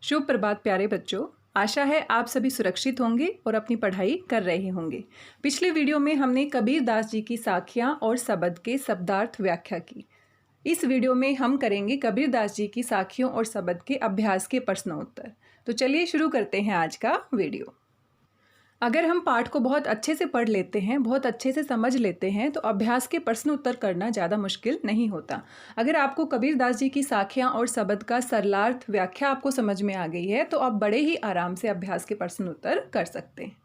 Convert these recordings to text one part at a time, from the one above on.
शुभ प्रभात प्यारे बच्चों। आशा है आप सभी सुरक्षित होंगे और अपनी पढ़ाई कर रहे होंगे। पिछले वीडियो में हमने कबीर दास जी की साखियाँ और शब्द के शब्दार्थ व्याख्या की। इस वीडियो में हम करेंगे कबीर दास जी की साखियों और शब्द के अभ्यास के प्रश्नोत्तर। तो चलिए शुरू करते हैं आज का वीडियो। अगर हम पाठ को बहुत अच्छे से पढ़ लेते हैं, बहुत अच्छे से समझ लेते हैं, तो अभ्यास के प्रश्न उत्तर करना ज़्यादा मुश्किल नहीं होता। अगर आपको कबीर दास जी की साखियाँ और शब्द का सरलार्थ व्याख्या आपको समझ में आ गई है, तो आप बड़े ही आराम से अभ्यास के प्रश्न उत्तर कर सकते हैं।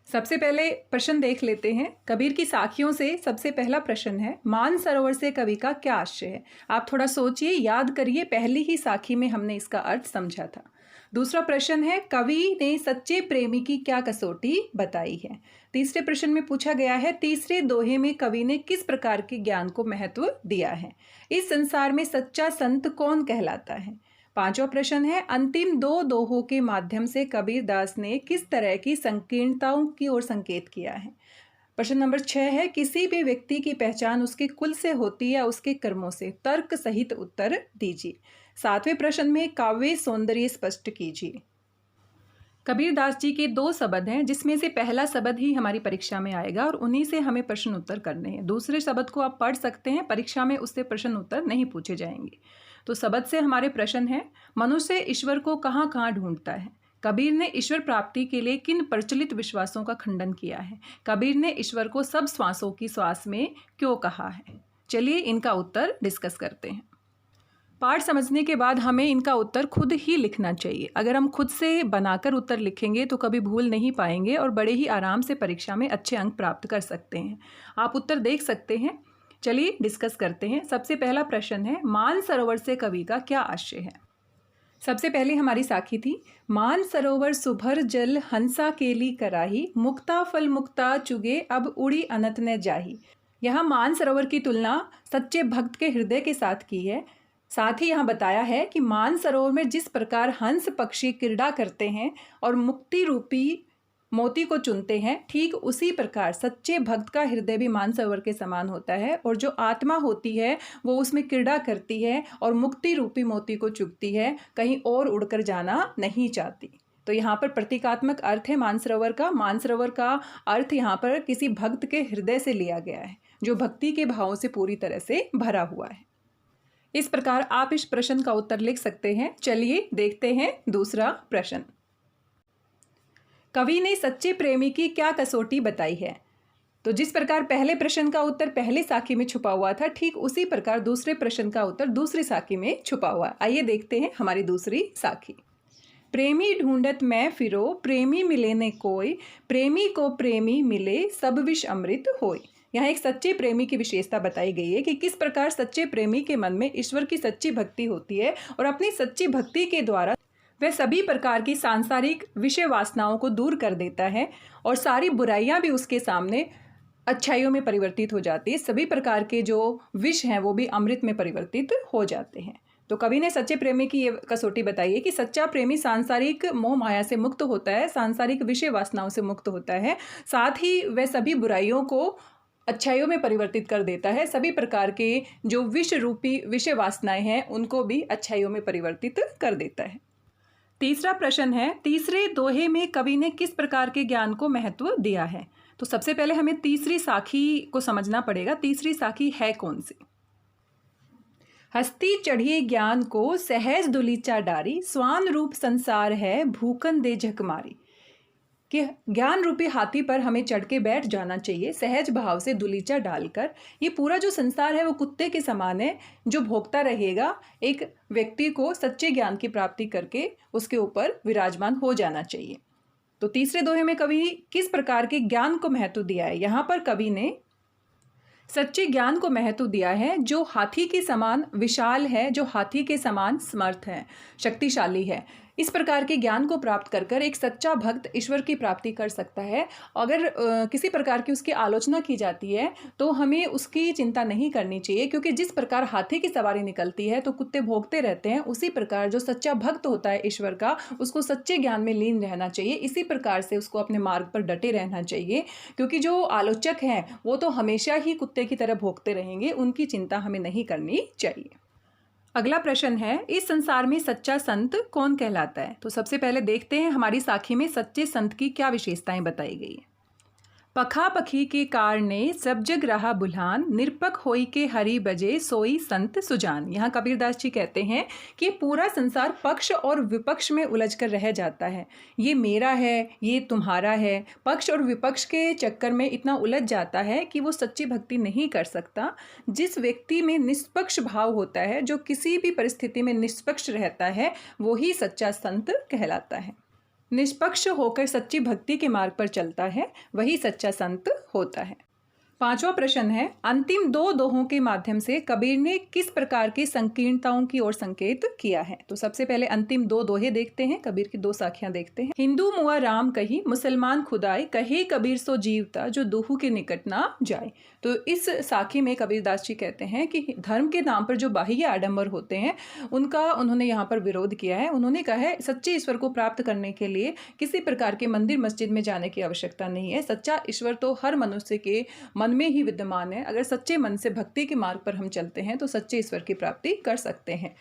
सबसे पहले प्रश्न देख लेते हैं। कबीर की साखियों से सबसे पहला प्रश्न है, मानसरोवर से कवि का क्या आशय है। आप थोड़ा सोचिए, याद करिए, पहली ही साखी में हमने इसका अर्थ समझा था। दूसरा प्रश्न है, कवि ने सच्चे प्रेमी की क्या कसौटी बताई है। तीसरे प्रश्न में पूछा गया है, तीसरे दोहे में कवि ने किस प्रकार के ज्ञान को महत्व दिया है। इस संसार में सच्चा संत कौन कहलाता है। पांचवा प्रश्न है, अंतिम दो दोहों के माध्यम से कबीर दास ने किस तरह की संकीर्णताओं की ओर संकेत किया है। प्रश्न नंबर 6 है, किसी भी व्यक्ति की पहचान उसके कुल से होती है या उसके कर्मों से। तर्क सहित उत्तर दीजिए। सातवें प्रश्न में काव्य सौंदर्य स्पष्ट कीजिए। कबीर दास जी के दो शब्द हैं, जिसमें से पहला शब्द ही हमारी परीक्षा में आएगा और उन्हीं से हमें प्रश्न उत्तर करने हैं। दूसरे शब्द को आप पढ़ सकते हैं, परीक्षा में उससे प्रश्न उत्तर नहीं पूछे जाएंगे। तो शब्द से हमारे प्रश्न हैं, मनुष्य ईश्वर को कहाँ कहाँ ढूंढता है। कबीर ने ईश्वर प्राप्ति के लिए किन प्रचलित विश्वासों का खंडन किया है। कबीर ने ईश्वर को सब श्वासों की श्वास में क्यों कहा है। चलिए इनका उत्तर डिस्कस करते हैं। पाठ समझने के बाद हमें इनका उत्तर खुद ही लिखना चाहिए। अगर हम खुद से बनाकर उत्तर लिखेंगे तो कभी भूल नहीं पाएंगे और बड़े ही आराम से परीक्षा में अच्छे अंक प्राप्त कर सकते हैं। आप उत्तर देख सकते हैं। चलिए डिस्कस करते हैं। सबसे पहला प्रश्न है, मानसरोवर से कवि का क्या आशय है। सबसे पहले हमारी साखी थी, मानसरोवर सुभर जल हंसा केली कराही, मुक्ता फल मुक्ता चुगे अब उड़ी अनंत ने जाही। यहाँ मानसरोवर की तुलना सच्चे भक्त के हृदय के साथ की है। साथ ही यहाँ बताया है कि मानसरोवर में जिस प्रकार हंस पक्षी क्रीड़ा करते हैं और मुक्ति रूपी मोती को चुनते हैं, ठीक उसी प्रकार सच्चे भक्त का हृदय भी मानसरोवर के समान होता है और जो आत्मा होती है वो उसमें क्रीड़ा करती है और मुक्ति रूपी मोती को चुगती है, कहीं और उड़कर जाना नहीं चाहती। तो यहाँ पर प्रतीकात्मक अर्थ है मानसरोवर का। मानसरोवर का अर्थ यहाँ पर किसी भक्त के हृदय से लिया गया है, जो भक्ति के भावों से पूरी तरह से भरा हुआ है। इस प्रकार आप इस प्रश्न का उत्तर लिख सकते हैं। चलिए देखते हैं दूसरा प्रश्न। कवि ने सच्चे प्रेमी की क्या कसौटी बताई है। तो जिस प्रकार पहले प्रश्न का उत्तर पहली साखी में छुपा हुआ था, ठीक उसी प्रकार दूसरे प्रश्न का उत्तर दूसरी साखी में छुपा हुआ। आइए देखते हैं हमारी दूसरी साखी। प्रेमी ढूंढत मैं फिरो, प्रेमी मिले न कोई, प्रेमी को प्रेमी मिले सब विष अमृत होय। यहाँ एक सच्चे प्रेमी की विशेषता बताई गई है कि किस प्रकार सच्चे प्रेमी के मन में ईश्वर की सच्ची भक्ति होती है और अपनी सच्ची भक्ति के द्वारा वह सभी प्रकार की सांसारिक विषय वासनाओं को दूर कर देता है और सारी बुराइयां भी उसके सामने अच्छाइयों में परिवर्तित हो जाती है। सभी प्रकार के जो विष हैं वो भी अमृत में परिवर्तित हो जाते हैं। तो कवि ने सच्चे प्रेमी की ये कसौटी बताई है कि सच्चा प्रेमी सांसारिक मोह माया से मुक्त होता है, सांसारिक विषय वासनाओं से मुक्त होता है, साथ ही वह सभी बुराइयों को अच्छाइयों में परिवर्तित कर देता है। सभी प्रकार के जो विष रूपी विषय वासनाएं हैं उनको भी अच्छाइयों में परिवर्तित कर देता है। तीसरा प्रश्न है, तीसरे दोहे में कवि ने किस प्रकार के ज्ञान को महत्व दिया है। तो सबसे पहले हमें तीसरी साखी को समझना पड़ेगा। तीसरी साखी है कौन सी। हस्ती चढ़िए ज्ञान को सहज दुलीचा डारी, स्वान रूप संसार है भूखन दे झकमारी। कि ज्ञान रूपी हाथी पर हमें चढ़ के बैठ जाना चाहिए, सहज भाव से दुलीचा डालकर। ये पूरा जो संसार है वो कुत्ते के समान है, जो भोगता रहेगा। एक व्यक्ति को सच्चे ज्ञान की प्राप्ति करके उसके ऊपर विराजमान हो जाना चाहिए। तो तीसरे दोहे में कवि किस प्रकार के ज्ञान को महत्व दिया है। यहाँ पर कवि ने सच्चे ज्ञान को महत्व दिया है, जो हाथी के समान विशाल है, जो हाथी के समान समर्थ है, शक्तिशाली है। इस प्रकार के ज्ञान को प्राप्त कर कर एक सच्चा भक्त ईश्वर की प्राप्ति कर सकता है। अगर किसी प्रकार की उसकी आलोचना की जाती है तो हमें उसकी चिंता नहीं करनी चाहिए, क्योंकि जिस प्रकार हाथी की सवारी निकलती है तो कुत्ते भोगते रहते हैं, उसी प्रकार जो सच्चा भक्त होता है ईश्वर का, उसको सच्चे ज्ञान में लीन रहना चाहिए। इसी प्रकार से उसको अपने मार्ग पर डटे रहना चाहिए, क्योंकि जो आलोचक हैं वो तो हमेशा ही कुत्ते की तरह भोगते रहेंगे, उनकी चिंता हमें नहीं करनी चाहिए। अगला प्रश्न है, इस संसार में सच्चा संत कौन कहलाता है? तो सबसे पहले देखते हैं हमारी साखी में सच्चे संत की क्या विशेषताएं बताई गई है। पखा पखी के कारणे सब जग रहा बुल्हान, निरपक होई के हरि बजे सोई संत सुजान। यहाँ कबीरदास जी कहते हैं कि पूरा संसार पक्ष और विपक्ष में उलझ कर रह जाता है। ये मेरा है, ये तुम्हारा है, पक्ष और विपक्ष के चक्कर में इतना उलझ जाता है कि वो सच्ची भक्ति नहीं कर सकता। जिस व्यक्ति में निष्पक्ष भाव होता है, जो किसी भी परिस्थिति में निष्पक्ष रहता है, वो ही सच्चा संत कहलाता है। निष्पक्ष होकर सच्ची भक्ति के मार्ग पर चलता है, वही सच्चा संत होता है। पांचवा प्रश्न है, अंतिम दो दोहों के माध्यम से कबीर ने किस प्रकार की संकीर्णताओं की ओर संकेत किया है? तो सबसे पहले अंतिम दो दोहे देखते हैं, कबीर की दो साखियां देखते हैं। हिंदू मुआ राम कही, मुसलमान खुदाई, कहे कबीर सो जीवता, जो दोहू के निकट ना जाए। तो इस साखी में कबीरदास जी कहते हैं कि धर्म के नाम पर जो बाह्य आडंबर होते हैं, उनका उन्होंने यहाँ पर विरोध किया है। उन्होंने कहा है सच्चे ईश्वर को प्राप्त करने के लिए किसी प्रकार के मंदिर मस्जिद में जाने की आवश्यकता नहीं है। सच्चा ईश्वर तो हर मनुष्य के मन में ही विद्यमान है। अगर सच्चे मन से भक्ति के मार्ग पर हम चलते हैं तो सच्चे ईश्वर की प्राप्ति कर सकते हैं।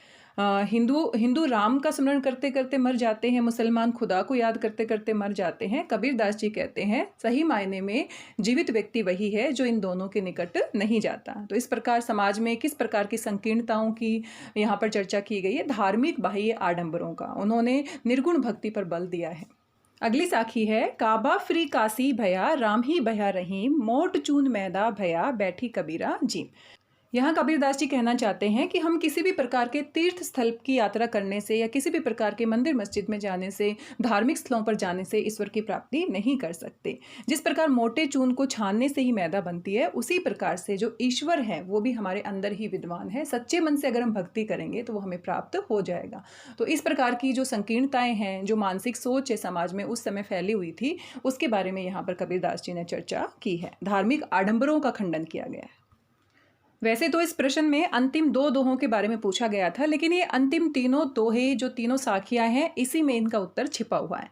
हिंदू राम का स्मरण करते करते मर जाते हैं, मुसलमान खुदा को याद करते करते मर जाते हैं। कबीरदास जी कहते हैं सही मायने में जीवित व्यक्ति वही है जो इन दोनों के निकट नहीं जाता। तो इस प्रकार समाज में किस प्रकार की संकीर्णताओं की यहाँ पर चर्चा की गई है, धार्मिक बाह्य आडंबरों का। उन्होंने निर्गुण भक्ति पर बल दिया है। अगली साखी है, काबा फ्री काशी भया, राम ही भया रहीम, मोट चून मैदा भया, बैठी कबीरा जीम। यहाँ कबीरदास जी कहना चाहते हैं कि हम किसी भी प्रकार के तीर्थ स्थल की यात्रा करने से या किसी भी प्रकार के मंदिर मस्जिद में जाने से, धार्मिक स्थलों पर जाने से ईश्वर की प्राप्ति नहीं कर सकते। जिस प्रकार मोटे चून को छानने से ही मैदा बनती है, उसी प्रकार से जो ईश्वर है वो भी हमारे अंदर ही विद्यमान है। सच्चे मन से अगर हम भक्ति करेंगे तो वो हमें प्राप्त हो जाएगा। तो इस प्रकार की जो संकीर्णताएं हैं, जो मानसिक सोच है समाज में उस समय फैली हुई थी, उसके बारे में यहाँ पर कबीरदास जी ने चर्चा की है। धार्मिक आडंबरों का खंडन किया गया है। वैसे तो इस प्रश्न में अंतिम दो दोहों के बारे में पूछा गया था, लेकिन ये अंतिम तीनों दोहे जो तीनों साखियां हैं, इसी में इनका उत्तर छिपा हुआ है।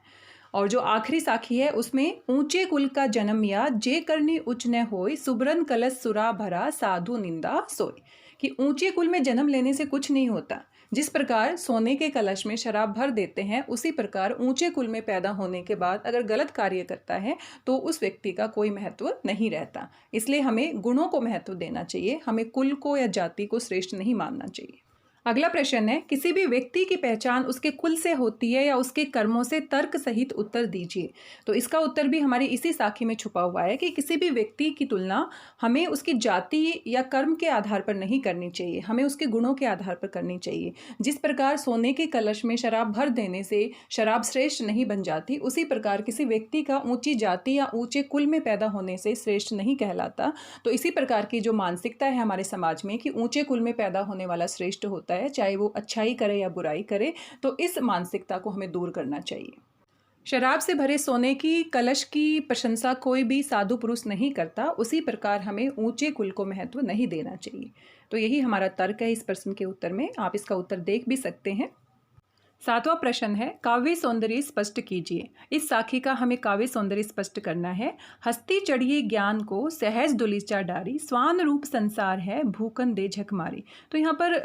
और जो आखिरी साखी है उसमें ऊंचे कुल का जन्म या जे करनी उच्च न होय, सुबरन कलश सुरा भरा, साधु निंदा सोय। कि ऊंचे कुल में जन्म लेने से कुछ नहीं होता। जिस प्रकार सोने के कलश में शराब भर देते हैं, उसी प्रकार ऊंचे कुल में पैदा होने के बाद अगर गलत कार्य करता है तो उस व्यक्ति का कोई महत्व नहीं रहता। इसलिए हमें गुणों को महत्व देना चाहिए, हमें कुल को या जाति को श्रेष्ठ नहीं मानना चाहिए। अगला प्रश्न है, किसी भी व्यक्ति की पहचान उसके कुल से होती है या उसके कर्मों से? तर्क सहित उत्तर दीजिए। तो इसका उत्तर भी हमारी इसी साखी में छुपा हुआ है कि किसी भी व्यक्ति की तुलना हमें उसकी जाति या कर्म के आधार पर नहीं करनी चाहिए, हमें उसके गुणों के आधार पर करनी चाहिए। जिस प्रकार सोने के कलश में शराब भर देने से शराब श्रेष्ठ नहीं बन जाती, उसी प्रकार किसी व्यक्ति का ऊंची जाति या ऊंचे कुल में पैदा होने से श्रेष्ठ नहीं कहलाता। तो इसी प्रकार की जो मानसिकता है हमारे समाज में कि ऊंचे कुल में पैदा होने वाला श्रेष्ठ होता है, चाहे वो अच्छाई करे या बुराई करे, तो इस मानसिकता को हमें दूर करना चाहिए। शराब से भरे सोने की कलश की प्रशंसा कोई भी साधु पुरुष नहीं करता, उसी प्रकार हमें ऊंचे कुल को महत्व नहीं देना चाहिए। तो यही हमारा तर्क है इस प्रश्न के उत्तर में। आप इसका उत्तर देख भी सकते हैं। सातवां प्रश्न है, काव्य सौंदर्य स्पष्ट कीजिए। इस साखी का हमें काव्य सौंदर्य स्पष्ट करना है। हस्ती चढ़िए ज्ञान को, सहज दुलीचा डारी, स्वान रूप संसार है, भूकन दे झक मारी। तो यहाँ पर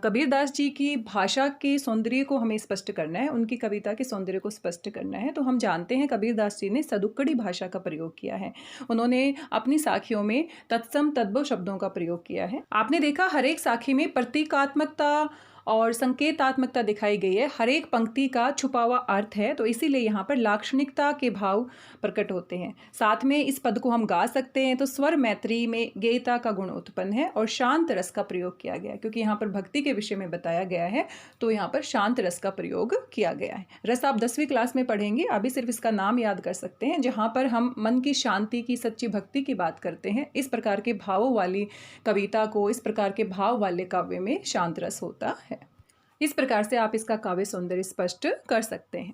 कबीरदास जी की भाषा के सौंदर्य को हमें स्पष्ट करना है, उनकी कविता के सौंदर्य को स्पष्ट करना है। तो हम जानते हैं कबीरदास जी ने सदुक्कड़ी भाषा का प्रयोग किया है। उन्होंने अपनी साखियों में तत्सम तद्भव शब्दों का प्रयोग किया है। आपने देखा हर एक साखी में प्रतीकात्मकता और संकेतात्मकता दिखाई गई है, हर एक पंक्ति का छुपा हुआ अर्थ है। तो इसीलिए यहाँ पर लाक्षणिकता के भाव प्रकट होते हैं। साथ में इस पद को हम गा सकते हैं। तो स्वर मैत्री में गेयता का गुण उत्पन्न है और शांत रस का प्रयोग किया गया है, क्योंकि यहाँ पर भक्ति के विषय में बताया गया है, तो यहाँ पर शांत रस का प्रयोग किया गया है। रस आप 10वीं क्लास में पढ़ेंगे, अभी सिर्फ इसका नाम याद कर सकते हैं। जहाँ पर हम मन की शांति की, सच्ची भक्ति की बात करते हैं, इस प्रकार के भावों वाली कविता को, इस प्रकार के भाव वाले काव्य में शांत रस होता है। इस प्रकार से आप इसका काव्य सौंदर्य स्पष्ट कर सकते हैं।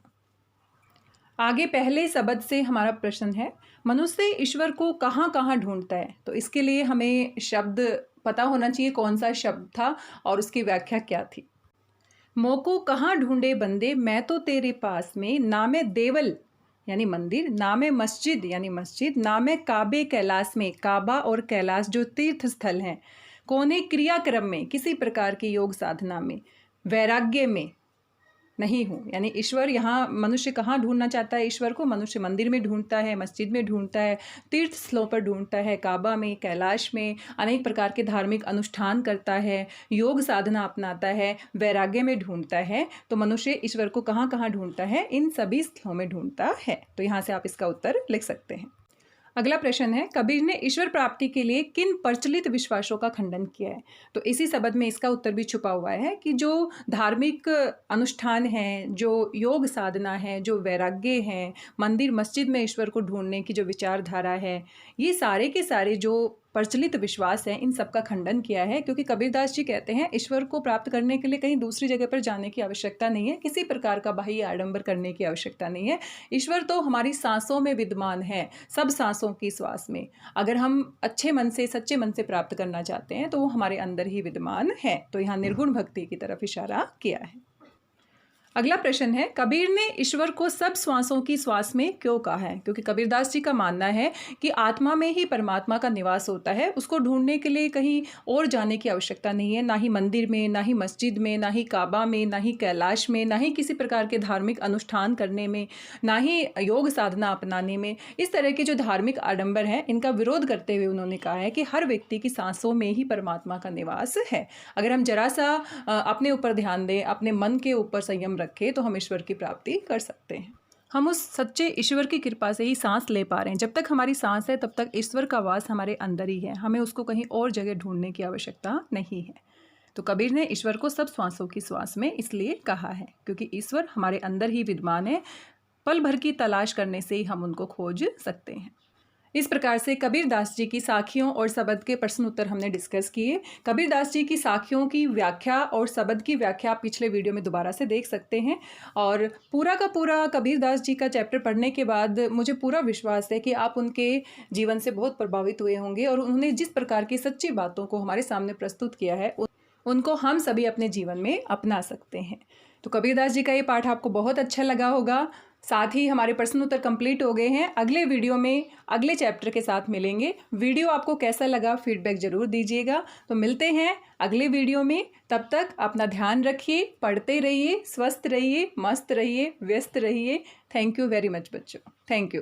आगे पहले शब्द से हमारा प्रश्न है, मनुष्य ईश्वर को कहाँ कहाँ ढूंढता है? तो इसके लिए हमें शब्द पता होना चाहिए, कौन सा शब्द था और उसकी व्याख्या क्या थी। मोको कहाँ ढूंढे बंदे, मैं तो तेरे पास में, नामे देवल यानी मंदिर, नामे मस्जिद यानी मस्जिद, नामे काबे कैलाश में, काबा और कैलाश जो तीर्थ स्थल हैं, कोने क्रियाक्रम में, किसी प्रकार की योग साधना में, वैराग्य में नहीं हूँ। यानी ईश्वर यहाँ, मनुष्य कहाँ ढूंढना चाहता है ईश्वर को? मनुष्य मंदिर में ढूंढता है, मस्जिद में ढूंढता है, तीर्थ स्थलों पर ढूंढता है, काबा में, कैलाश में, अनेक प्रकार के धार्मिक अनुष्ठान करता है, योग साधना अपनाता है, वैराग्य में ढूंढता है। तो मनुष्य ईश्वर को कहाँ कहाँ ढूंढता है? इन सभी स्थलों में ढूंढता है। तो यहाँ से आप इसका उत्तर लिख सकते हैं। अगला प्रश्न है, कबीर ने ईश्वर प्राप्ति के लिए किन प्रचलित विश्वासों का खंडन किया है? तो इसी शब्द में इसका उत्तर भी छुपा हुआ है कि जो धार्मिक अनुष्ठान हैं, जो योग साधना है, जो वैराग्य हैं, मंदिर मस्जिद में ईश्वर को ढूंढने की जो विचारधारा है, ये सारे के सारे जो प्रचलित विश्वास हैं, इन सब का खंडन किया है। क्योंकि कबीरदास जी कहते हैं ईश्वर को प्राप्त करने के लिए कहीं दूसरी जगह पर जाने की आवश्यकता नहीं है, किसी प्रकार का बाह्य आडंबर करने की आवश्यकता नहीं है। ईश्वर तो हमारी सांसों में विद्यमान है, सब सांसों की श्वास में। अगर हम अच्छे मन से, सच्चे मन से प्राप्त करना चाहते हैं तो वो हमारे अंदर ही विद्यमान है। तो यहाँ निर्गुण भक्ति की तरफ इशारा किया है। अगला प्रश्न है, कबीर ने ईश्वर को सब श्वासों की श्वास में क्यों कहा है? क्योंकि कबीरदास जी का मानना है कि आत्मा में ही परमात्मा का निवास होता है, उसको ढूंढने के लिए कहीं और जाने की आवश्यकता नहीं है, ना ही मंदिर में, ना ही मस्जिद में, ना ही काबा में, ना ही कैलाश में, ना ही किसी प्रकार के धार्मिक अनुष्ठान करने में, ना ही योग साधना अपनाने में। इस तरह के जो धार्मिक आडंबर हैं, इनका विरोध करते हुए उन्होंने कहा है कि हर व्यक्ति की सांसों में ही परमात्मा का निवास है। अगर हम जरा सा अपने ऊपर ध्यान दें, अपने मन के ऊपर संयम रखें, तो हम ईश्वर की प्राप्ति कर सकते हैं। हम उस सच्चे ईश्वर की कृपा से ही सांस ले पा रहे हैं। जब तक हमारी सांस है तब तक ईश्वर का वास हमारे अंदर ही है, हमें उसको कहीं और जगह ढूंढने की आवश्यकता नहीं है। तो कबीर ने ईश्वर को सब श्वासों की श्वास में इसलिए कहा है क्योंकि ईश्वर हमारे अंदर ही विद्यमान है, पल भर की तलाश करने से ही हम उनको खोज सकते हैं। इस प्रकार से कबीरदास जी की साखियों और शब्द के प्रश्न उत्तर हमने डिस्कस किए। कबीरदास जी की साखियों की व्याख्या और शब्द की व्याख्या आप पिछले वीडियो में दोबारा से देख सकते हैं। और पूरा का पूरा कबीरदास जी का चैप्टर पढ़ने के बाद मुझे पूरा विश्वास है कि आप उनके जीवन से बहुत प्रभावित हुए होंगे और उन्होंने जिस प्रकार की सच्ची बातों को हमारे सामने प्रस्तुत किया है उनको हम सभी अपने जीवन में अपना सकते हैं। तो कबीरदास जी का ये पाठ आपको बहुत अच्छा लगा होगा। साथ ही हमारे प्रश्न उत्तर कंप्लीट हो गए हैं। अगले वीडियो में अगले चैप्टर के साथ मिलेंगे। वीडियो आपको कैसा लगा फीडबैक ज़रूर दीजिएगा। तो मिलते हैं अगले वीडियो में। तब तक अपना ध्यान रखिए, पढ़ते रहिए, स्वस्थ रहिए, मस्त रहिए, व्यस्त रहिए। थैंक यू वेरी मच बच्चों। Thank you.